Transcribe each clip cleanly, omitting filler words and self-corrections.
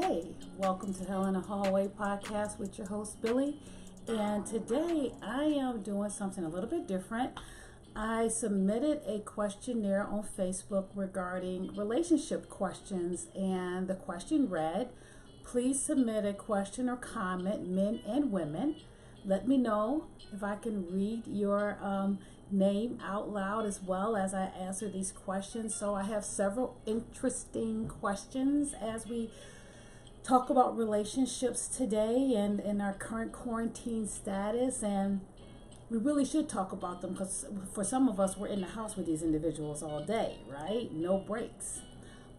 Hey, welcome to Hell in a Hallway podcast with your host Billy. And today I am doing something a little bit different. I submitted a questionnaire on Facebook regarding relationship questions, and the question read, please submit a question or comment, men and women. Let me know if I can read your name out loud as well as I answer these questions. So I have several interesting questions as we talk about relationships today and in our current quarantine status, and we really should talk about them because for some of us, we're in the house with these individuals all day, right? No breaks.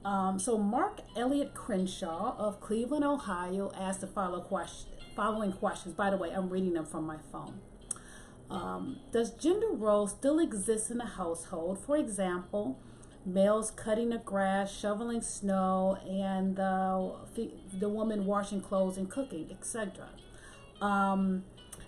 So Mark Elliot Crenshaw of Cleveland, Ohio asked the following questions. By the way, I'm reading them from my phone. Does gender roles still exist in the household? For example, males cutting the grass, shoveling snow, and the woman washing clothes and cooking, etc.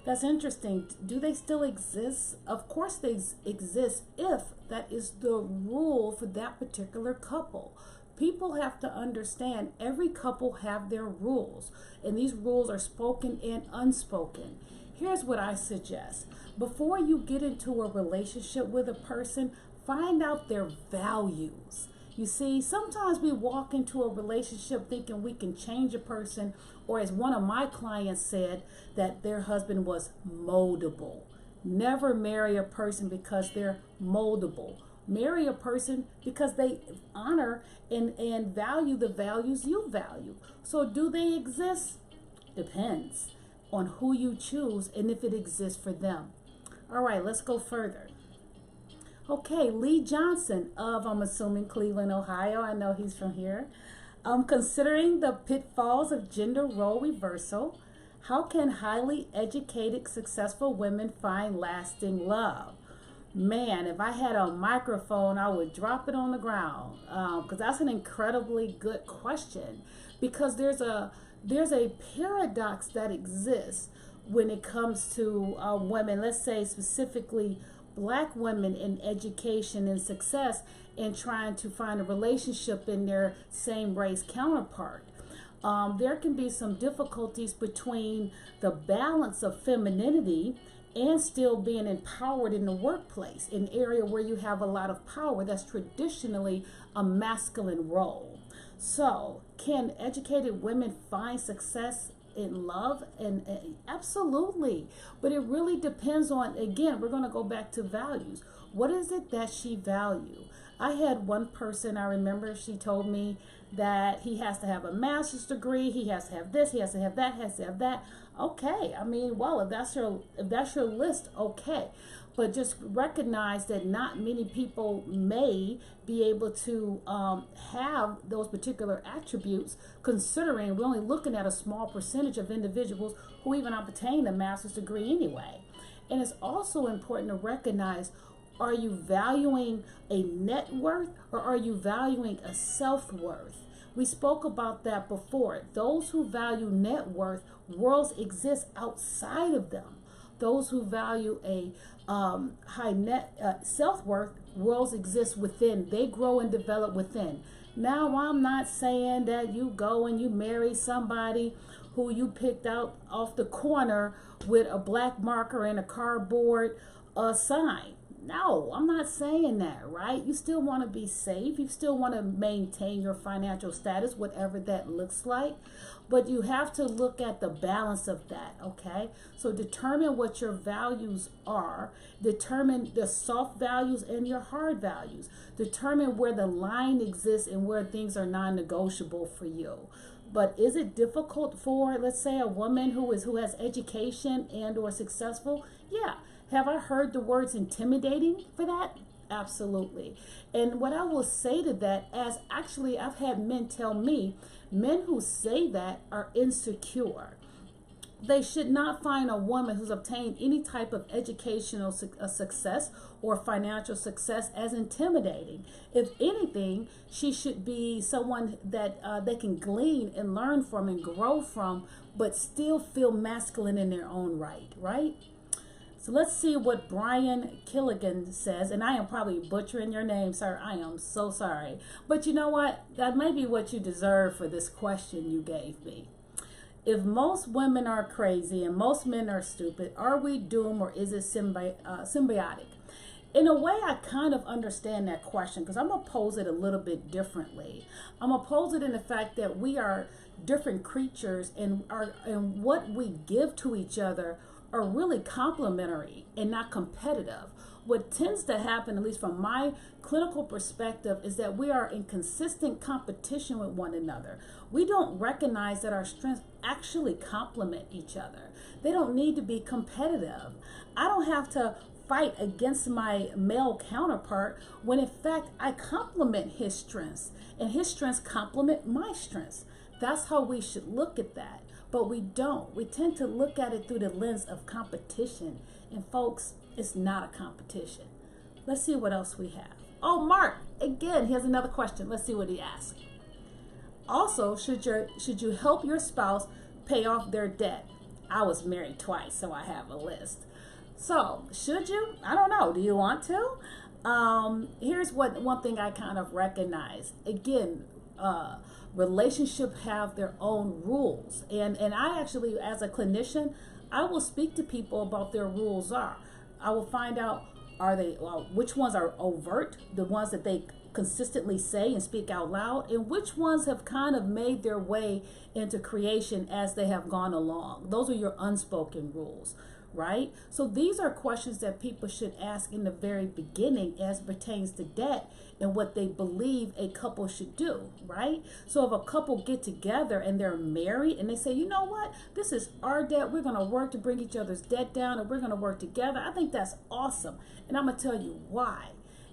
That's interesting. Do they still exist? Of course they exist if that is the rule for that particular couple. People have to understand every couple have their rules, and these rules are spoken and unspoken. Here's what I suggest. Before you get into a relationship with a person, find out their values. You see, sometimes we walk into a relationship thinking we can change a person, or as one of my clients said, that their husband was moldable. Never marry a person because they're moldable. Marry a person because they honor and value the values you value. So do they exist? Depends on who you choose and if it exists for them. All right, let's go further. Okay, Lee Johnson of, I'm assuming, Cleveland, Ohio. I know he's from here. Considering the pitfalls of gender role reversal, how can highly educated, successful women find lasting love? Man, if I had a microphone, I would drop it on the ground because that's an incredibly good question. Because there's a paradox that exists when it comes to women. Let's say specifically Black women in education and success and trying to find a relationship in their same race counterpart. There can be some difficulties between the balance of femininity and still being empowered in the workplace, an area where you have a lot of power that's traditionally a masculine role. So, can educated women find success in love? And absolutely, but it really depends on, again, we're going to go back to values. What is it that she value? I had one person, I remember, she told me that he has to have a master's degree, he has to have this, he has to have that, has to have that. Okay, I mean, well, if that's your list, okay. But just recognize that not many people may be able to have those particular attributes, considering we're only looking at a small percentage of individuals who even obtain a master's degree anyway. And it's also important to recognize, are you valuing a net worth or are you valuing a self-worth? We spoke about that before. Those who value net worth, worlds exist outside of them. Those who value a high net self-worth, worlds exist within. They grow and develop within. Now, I'm not saying that you go and you marry somebody who you picked out off the corner with a black marker and a cardboard sign. No, I'm not saying that, right? You still want to be safe. You still want to maintain your financial status, whatever that looks like. But you have to look at the balance of that, okay? So determine what your values are. Determine the soft values and your hard values. Determine where the line exists and where things are non-negotiable for you. But is it difficult for, let's say, a woman who has education and or successful? Yeah. Have I heard the words intimidating for that? Absolutely. And what I will say to that, as actually I've had men tell me, men who say that are insecure. They should not find a woman who's obtained any type of educational success or financial success as intimidating. If anything, she should be someone that they can glean and learn from and grow from, but still feel masculine in their own right, right? So let's see what Brian Killigan says. And I am probably butchering your name, sir. I am so sorry. But you know what? That may be what you deserve for this question you gave me. If most women are crazy and most men are stupid, are we doomed, or is it symbiotic? In a way, I kind of understand that question, because I'm going to pose it a little bit differently. I'm going to pose it in the fact that we are different creatures, and what we give to each other are really complementary and not competitive. What tends to happen, at least from my clinical perspective, is that we are in consistent competition with one another. We don't recognize that our strengths actually complement each other. They don't need to be competitive. I don't have to fight against my male counterpart when in fact I complement his strengths and his strengths complement my strengths. That's how we should look at that. But we don't. We tend to look at it through the lens of competition. And folks, it's not a competition. Let's see what else we have. Oh, Mark, again, here's another question. Let's see what he asked. Also, should you help your spouse pay off their debt? I was married twice, so I have a list. So, should you? I don't know. Do you want to? Here's one thing I kind of recognize. Again, relationships have their own rules. And I actually, as a clinician, I will speak to people about their rules are. I will find out, which ones are overt, the ones that they consistently say and speak out loud, and which ones have kind of made their way into creation as they have gone along. Those are your unspoken rules, right? So these are questions that people should ask in the very beginning as pertains to debt and what they believe a couple should do, right? So if a couple get together and they're married and they say, you know what, this is our debt, we're going to work to bring each other's debt down, and we're going to work together, I think that's awesome. And I'm going to tell you why.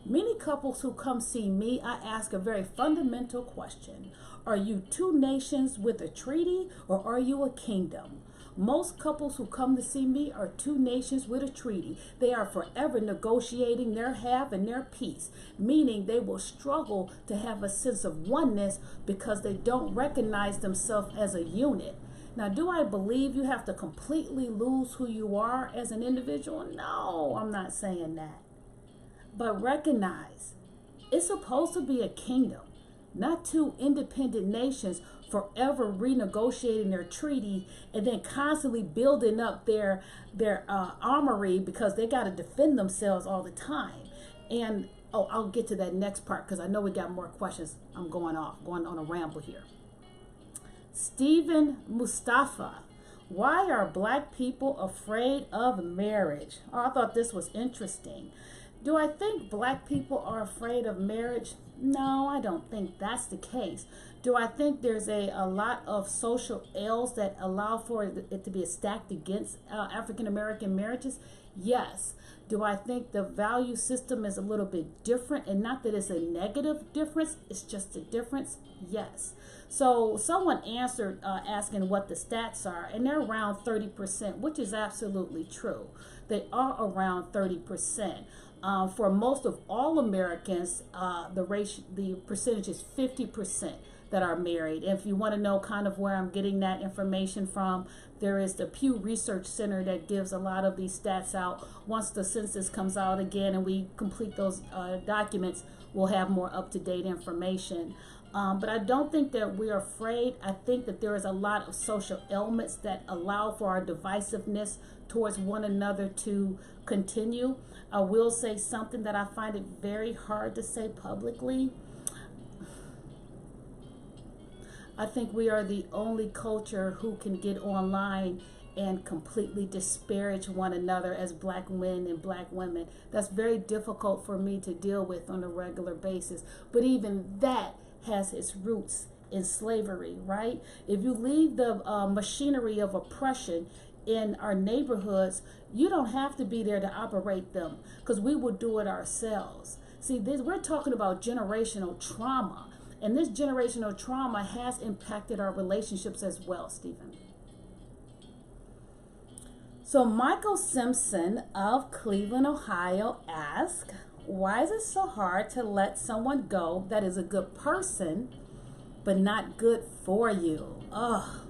Many couples who come see me, I ask a very fundamental question. Are you two nations with a treaty, or are you a kingdom? Most couples who come to see me are two nations with a treaty. They are forever negotiating their half and their piece, meaning they will struggle to have a sense of oneness because they don't recognize themselves as a unit. Now, do I believe you have to completely lose who you are as an individual? No, I'm not saying that. But recognize, it's supposed to be a kingdom, not two independent nations forever renegotiating their treaty and then constantly building up their armory because they got to defend themselves all the time. And I'll get to that next part because I know we got more questions. I'm going on a ramble here. Stephen Mustafa, why are Black people afraid of marriage? Oh, I thought this was interesting. Do I think Black people are afraid of marriage? No, I don't think that's the case. Do I think there's a lot of social ills that allow for it to be stacked against African American marriages? Yes. Do I think the value system is a little bit different, and not that it's a negative difference, it's just a difference? Yes. So someone answered asking what the stats are, and they're around 30%, which is absolutely true. They are around 30%. For most of all Americans, the percentage is 50% that are married. And if you want to know kind of where I'm getting that information from, there is the Pew Research Center that gives a lot of these stats out. Once the census comes out again and we complete those documents, we'll have more up-to-date information. But I don't think that we're afraid. I think that there is a lot of social elements that allow for our divisiveness towards one another to continue. I will say something that I find it very hard to say publicly. I think we are the only culture who can get online and completely disparage one another as Black men and Black women. That's very difficult for me to deal with on a regular basis. But even that has its roots in slavery, right? If you leave the machinery of oppression in our neighborhoods, you don't have to be there to operate them, because we will do it ourselves. See, we're talking about generational trauma, and this generational trauma has impacted our relationships as well, Stephen. So Michael Simpson of Cleveland, Ohio asks, why is it so hard to let someone go that is a good person but not good for you? Oh,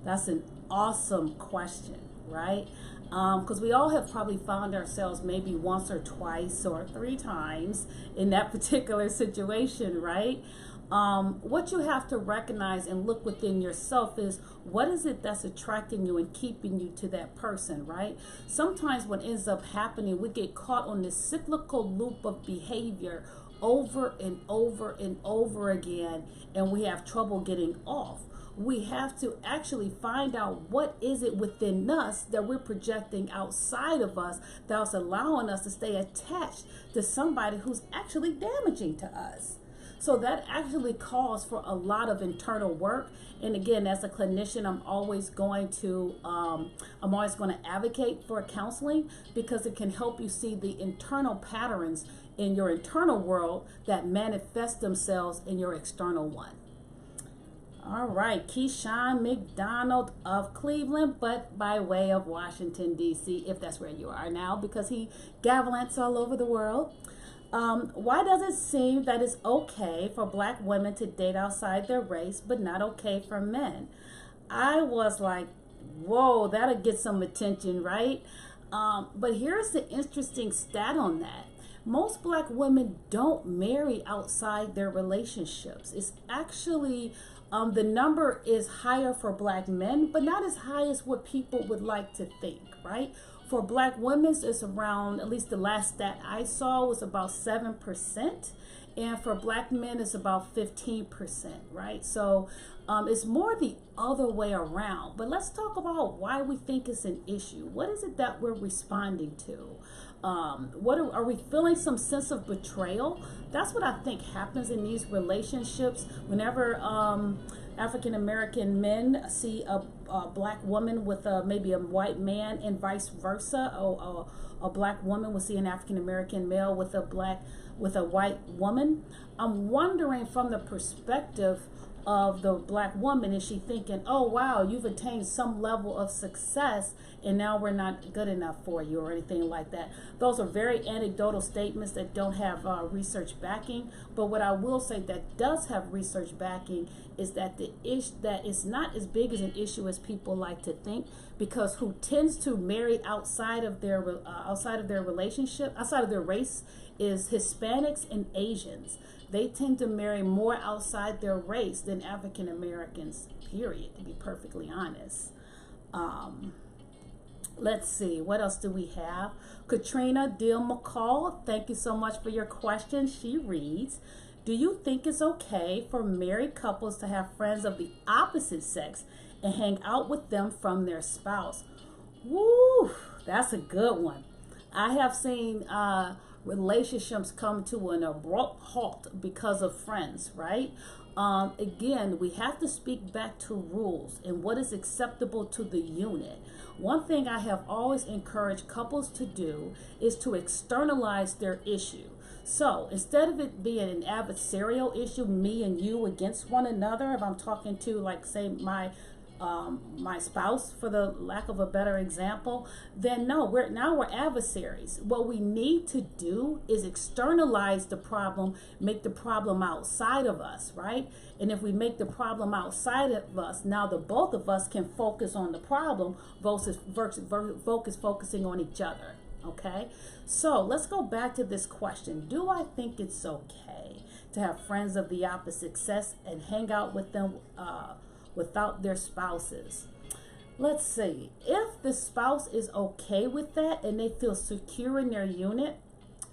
that's an awesome question, right? Because we all have probably found ourselves maybe once or twice or three times in that particular situation, right? What you have to recognize and look within yourself is, what is it that's attracting you and keeping you to that person, right? Sometimes what ends up happening, we get caught on this cyclical loop of behavior over and over and over again, and we have trouble getting off. We have to actually find out what is it within us that we're projecting outside of us that's allowing us to stay attached to somebody who's actually damaging to us. So that actually calls for a lot of internal work. And again, as a clinician, I'm always going to advocate for counseling, because it can help you see the internal patterns in your internal world that manifest themselves in your external one. All right, Keyshawn McDonald of Cleveland, but by way of Washington, D.C., if that's where you are now, because he gallants all over the world. Why does it seem that it's okay for Black women to date outside their race, but not okay for men? I was like, whoa, that'll get some attention, right? But here's the interesting stat on that. Most Black women don't marry outside their relationships. It's actually, the number is higher for Black men, but not as high as what people would like to think, right? For Black women, it's around, at least the last stat I saw was about 7%. And for Black men, it's about 15%, right? So it's more the other way around. But let's talk about why we think it's an issue. What is it that we're responding to? Are we feeling some sense of betrayal? That's what I think happens in these relationships. Whenever African American men see a Black woman with maybe a white man, and vice versa, or a Black woman will see an African American male with a white woman. I'm wondering, from the perspective of the Black woman, is she thinking, oh wow, you've attained some level of success and now we're not good enough for you, or anything like that? Those are very anecdotal statements that don't have research backing. But what I will say that does have research backing is that that it's not as big as an issue as people like to think, because who tends to marry outside of their relationship, outside of their race, is Hispanics and Asians. They tend to marry more outside their race than African Americans, period, to be perfectly honest. Let's see, what else do we have? Katrina Deal McCall, thank you so much for your question. She reads, do you think it's okay for married couples to have friends of the opposite sex and hang out with them from their spouse? Woo, that's a good one. I have seen relationships come to an abrupt halt because of friends, right? Again, we have to speak back to rules and what is acceptable to the unit. One thing I have always encouraged couples to do is to externalize their issue. So instead of it being an adversarial issue, me and you against one another, if I'm talking to, like, say, my spouse, for the lack of a better example, then no, we're adversaries. What we need to do is externalize the problem, make the problem outside of us, right? And if we make the problem outside of us, now the both of us can focus on the problem versus focusing on each other. Okay, so let's go back to this question. Do I think it's okay to have friends of the opposite sex and hang out with them without their spouses? Let's see. If the spouse is okay with that and they feel secure in their unit,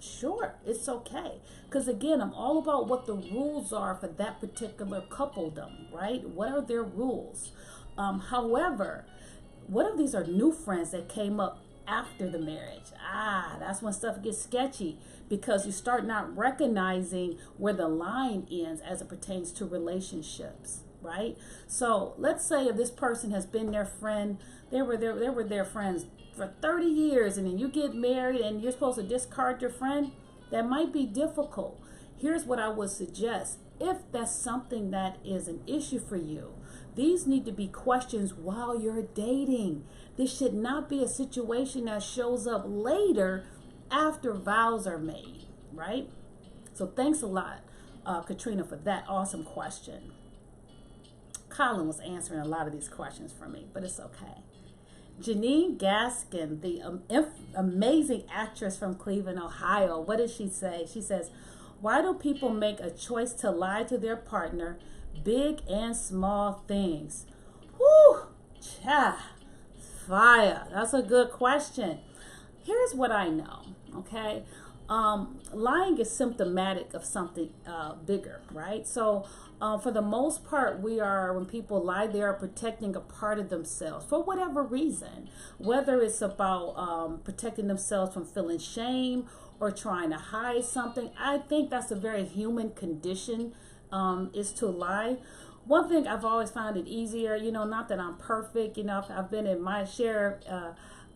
sure, it's okay. Because again, I'm all about what the rules are for that particular coupledom, right? What are their rules? However, what if these are new friends that came up after the marriage? That's when stuff gets sketchy, because you start not recognizing where the line ends as it pertains to relationships, right? So let's say if this person has been their friend, they were their friends for 30 years, and then you get married and you're supposed to discard your friend. That might be difficult. Here's what I would suggest. If that's something that is an issue for you, these need to be questions while you're dating. This should not be a situation that shows up later after vows are made, right? So thanks a lot, Katrina, for that awesome question. Colin was answering a lot of these questions for me, but it's okay. Janine Gaskin, the amazing actress from Cleveland, Ohio, what does she say? She says, why do people make a choice to lie to their partner, big and small things? Whew, fire. That's a good question. Here's what I know, okay? Lying is symptomatic of something bigger, right? So for the most part, when people lie, they are protecting a part of themselves for whatever reason, whether it's about protecting themselves from feeling shame or trying to hide something. I think that's a very human condition, is to lie. One thing I've always found it easier, not that I'm perfect, I've been in my share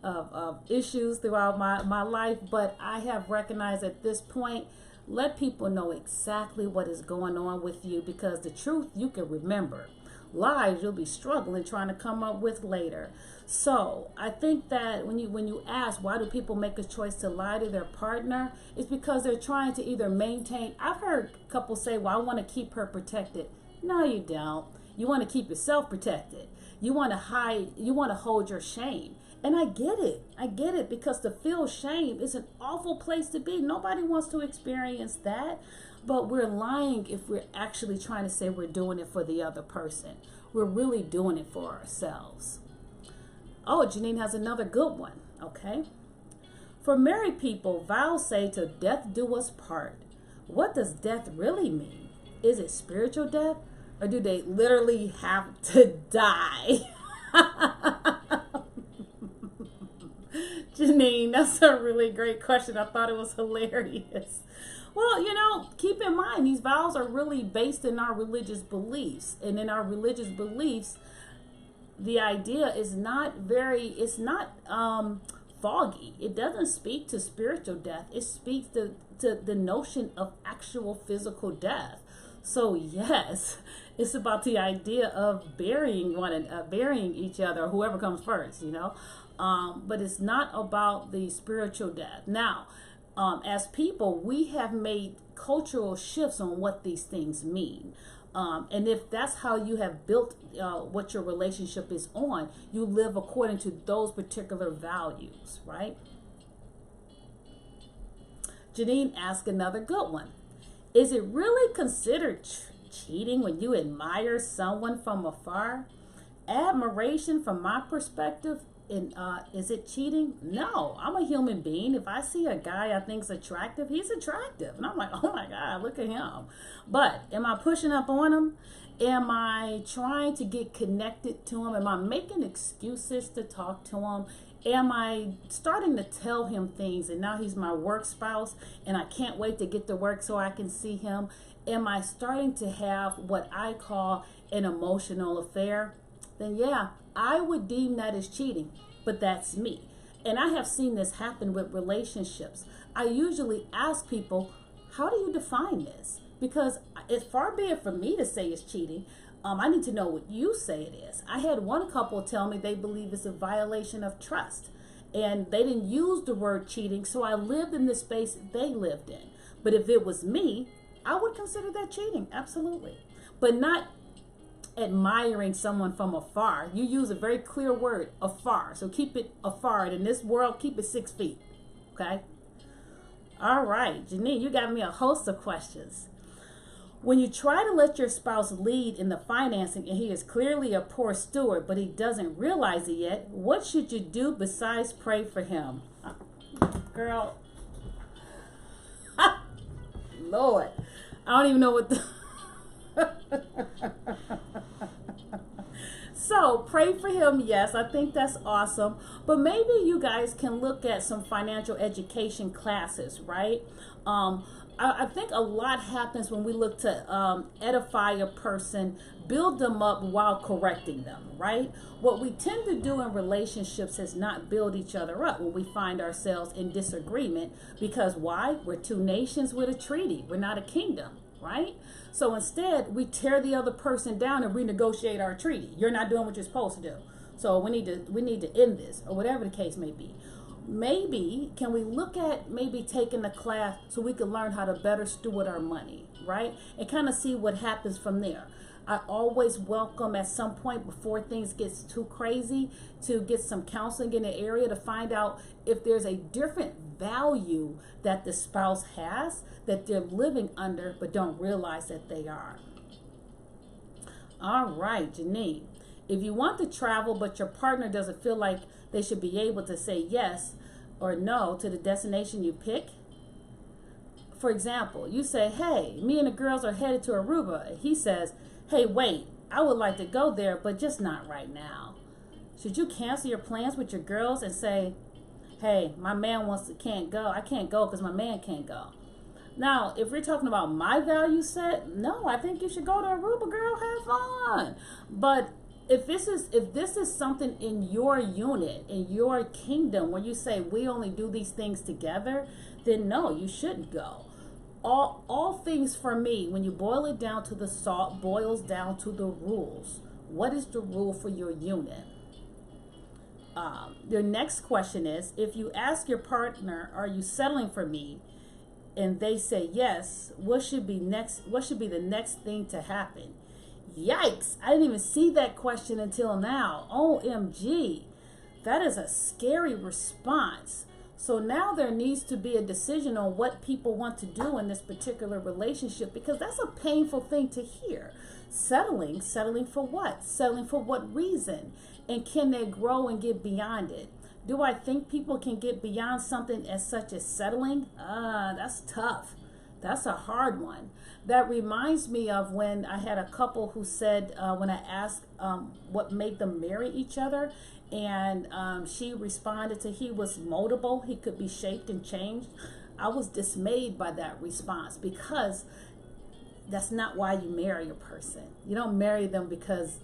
of issues throughout my life, but I have recognized at this point, let people know exactly what is going on with you, because the truth you can remember. Lies you'll be struggling trying to come up with later. So I think that when you ask why do people make a choice to lie to their partner, it's because they're trying to either maintain. I've heard couples say, well, I want to keep her protected. No, you don't. You want to keep yourself protected. You want to hide, you want to hold your shame. And I get it, because to feel shame is an awful place to be. Nobody wants to experience that, but we're lying if we're actually trying to say we're doing it for the other person. We're really doing it for ourselves. Oh, Janine has another good one, okay? For married people, vows say to death do us part. What does death really mean? Is it spiritual death, or do they literally have to die? Janine, that's a really great question. I thought it was hilarious. Well, keep in mind, these vows are really based in our religious beliefs. And in our religious beliefs, the idea is it's not foggy. It doesn't speak to spiritual death. It speaks to the notion of actual physical death. So yes, it's about the idea of burying each other, whoever comes first, but it's not about the spiritual death. Now, as people, we have made cultural shifts on what these things mean. And if that's how you have built what your relationship is on, you live according to those particular values, right? Janine asked another good one. Is it really considered cheating when you admire someone from afar? Admiration, from my perspective, is it cheating? No, I'm a human being. If I see a guy I think's attractive, he's attractive. And I'm like, oh my God, look at him. But am I pushing up on him? Am I trying to get connected to him? Am I making excuses to talk to him? Am I starting to tell him things and now he's my work spouse and I can't wait to get to work so I can see him? Am I starting to have what I call an emotional affair? Then yeah, I would deem that as cheating, but that's me. And I have seen this happen with relationships. I usually ask people, how do you define this? Because it's far be it for me to say it's cheating. I need to know what you say it is. I had one couple tell me they believe it's a violation of trust. And they didn't use the word cheating, so I lived in the space they lived in. But if it was me, I would consider that cheating, absolutely. But not admiring someone from afar. You use a very clear word, afar. So keep it afar. And in this world, keep it 6 feet. Okay? All right, Janine, you got me a host of questions. When you try to let your spouse lead in the financing and he is clearly a poor steward, but he doesn't realize it yet, what should you do besides pray for him? Girl, Lord, I don't even know what So pray for him, yes, I think that's awesome. But maybe you guys can look at some financial education classes, right? I think a lot happens when we look to edify a person, build them up while correcting them, right? What we tend to do in relationships is not build each other up when we find ourselves in disagreement, because why? We're two nations with a treaty. We're not a kingdom, right? So instead, we tear the other person down and renegotiate our treaty. You're not doing what you're supposed to do. So we need to end this, or whatever the case may be. Maybe can we look at maybe taking a class so we can learn how to better steward our money, right? And kind of see what happens from there. I always welcome at some point before things gets too crazy to get some counseling in the area to find out if there's a different value that the spouse has that they're living under but don't realize that they are. All right, Janine. If you want to travel but your partner doesn't feel like they should be able to say yes or no to the destination you pick. For example, you say, hey, me and the girls are headed to Aruba. And he says, hey, wait, I would like to go there, but just not right now. Should you cancel your plans with your girls and say, hey, my man can't go. I can't go because my man can't go. Now, if we're talking about my value set, no, I think you should go to Aruba, girl, have fun. But if this is something in your unit, in your kingdom, where you say we only do these things together, then no, you shouldn't go. All things for me, when you boil it down to the salt, boils down to the rules. What is the rule for your unit? Your next question is, if you ask your partner, are you settling for me? And they say yes, what should be the next thing to happen? Yikes, I didn't even see that question until now. OMG, that is a scary response. So now there needs to be a decision on what people want to do in this particular relationship, because that's a painful thing to hear. Settling for what? Settling for what reason? And can they grow and get beyond it? Do I think people can get beyond something as such as settling? That's tough. That's a hard one. That reminds me of when I had a couple who said, when I asked what made them marry each other, and she responded to he was moldable, he could be shaped and changed. I was dismayed by that response, because that's not why you marry a person. You don't marry them because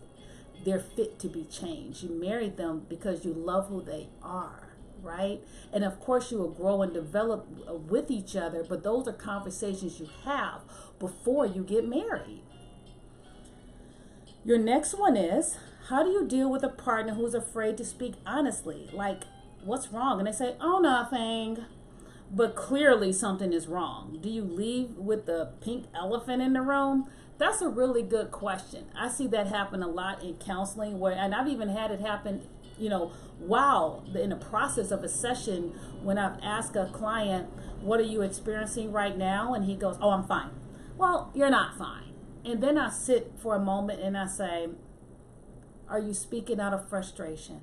they're fit to be changed. You marry them because you love who they are, right? And of course you will grow and develop with each other, but those are conversations you have before you get married. Your next one is, how do you deal with a partner who's afraid to speak honestly? Like, what's wrong? And they say, oh, nothing. But clearly something is wrong. Do you leave with the pink elephant in the room? That's a really good question. I see that happen a lot in counseling, and I've even had it happen, while in the process of a session, when I've asked a client, what are you experiencing right now? And he goes, oh, I'm fine. Well, you're not fine. And then I sit for a moment and I say, are you speaking out of frustration?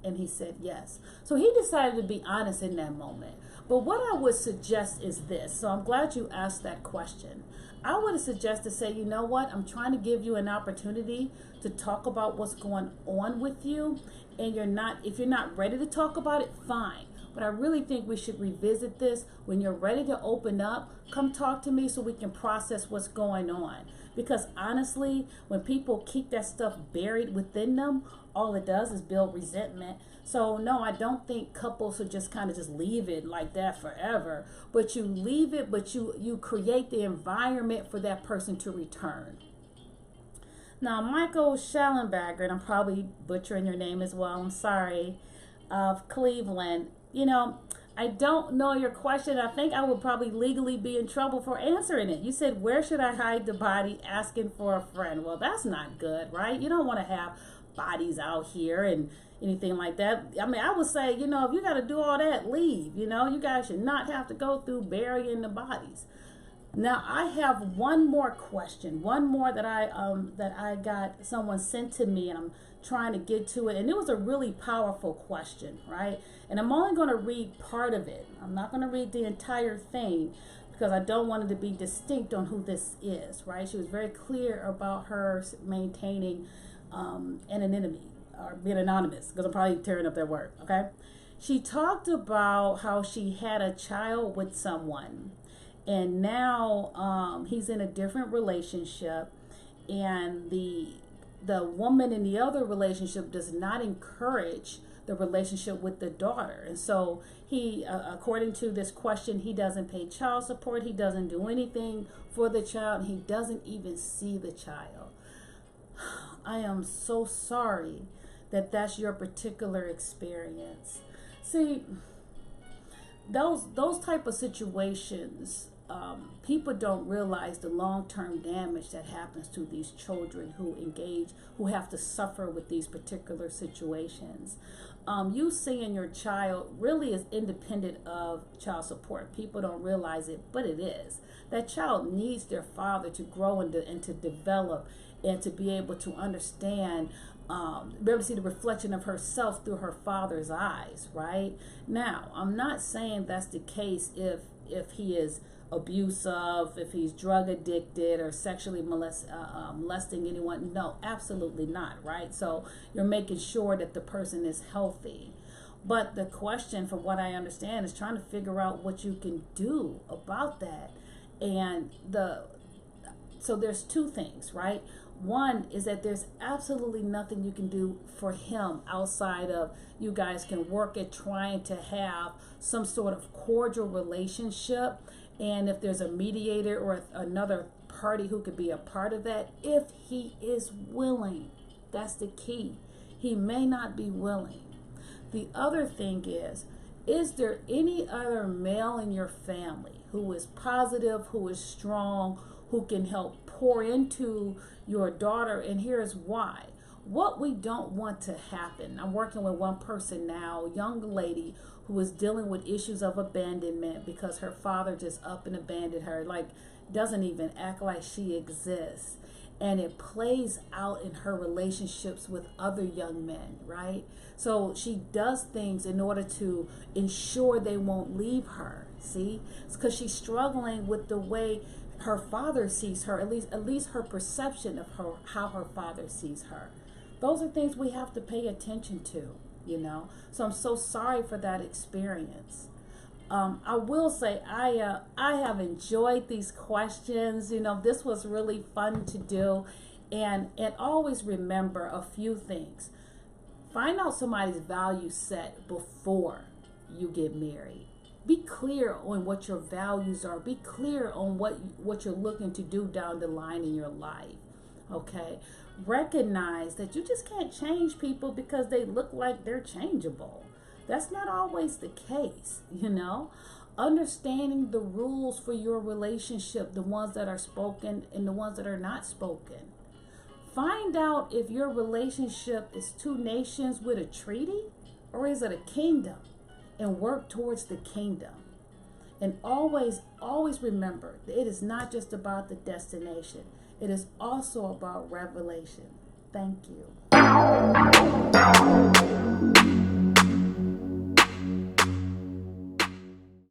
And he said yes. So he decided to be honest in that moment. But what I would suggest is this. So I'm glad you asked that question. I would suggest to say, you know what? I'm trying to give you an opportunity to talk about what's going on with you. And if you're not ready to talk about it, fine. But I really think we should revisit this. When you're ready to open up, come talk to me so we can process what's going on. Because honestly, when people keep that stuff buried within them, all it does is build resentment. So no, I don't think couples should just kind of just leave it like that forever. But you leave it, but you create the environment for that person to return. Now, Michael Schallenberger, and I'm probably butchering your name as well, I'm sorry, of Cleveland. I don't know your question. I think I would probably legally be in trouble for answering it. You said, where should I hide the body? Asking for a friend. Well, that's not good, right? You don't want to have bodies out here and anything like that. I mean, I would say, if you got to do all that, leave. You guys should not have to go through burying the bodies. Now, I have one more question. One more that I got someone sent to me, and I'm trying to get to it. And it was a really powerful question, right? And I'm only going to read part of it. I'm not going to read the entire thing because I don't want it to be distinct on who this is, right? She was very clear about her maintaining anonymity, or being anonymous, because I'm probably tearing up their word, okay? She talked about how she had a child with someone, and now he's in a different relationship, and the woman in the other relationship does not encourage the relationship with the daughter. And so he, according to this question, he doesn't pay child support, he doesn't do anything for the child, and he doesn't even see the child. I am so sorry that that's your particular experience. See, those type of situations, people don't realize the long-term damage that happens to these children who have to suffer with these particular situations. You seeing your child really is independent of child support. People don't realize it, but it is. That child needs their father to grow and to develop and to be able to understand, be able to see the reflection of herself through her father's eyes, right? Now, I'm not saying that's the case if he is abusive, if he's drug addicted or sexually molesting anyone. No, absolutely not, right? So you're making sure that the person is healthy. But the question, from what I understand, is trying to figure out what you can do about that. And so there's two things, right? One is that there's absolutely nothing you can do for him outside of you guys can work at trying to have some sort of cordial relationship. And if there's a mediator or another party who could be a part of that, if he is willing, that's the key. He may not be willing. The other thing is there any other male in your family who is positive, who is strong, who can help pour into your daughter? And here's why. What we don't want to happen, I'm working with one person now, a young lady who is dealing with issues of abandonment because her father just up and abandoned her, like doesn't even act like she exists. And it plays out in her relationships with other young men, right? So she does things in order to ensure they won't leave her. See? It's because she's struggling with the way her father sees her, at least her perception of her, how her father sees her. Those are things we have to pay attention to, you know. So I'm so sorry for that experience. I will say I have enjoyed these questions. You know, this was really fun to do, and always remember a few things. Find out somebody's value set before you get married. Be clear on what your values are. Be clear on what you're looking to do down the line in your life. Okay? Recognize that you just can't change people because they look like they're changeable. That's not always the case, you know. Understanding the rules for your relationship, the ones that are spoken and the ones that are not spoken. Find out if your relationship is two nations with a treaty or is it a kingdom, and work towards the kingdom. And always remember that it is not just about the destination. It is also about revelation. Thank you.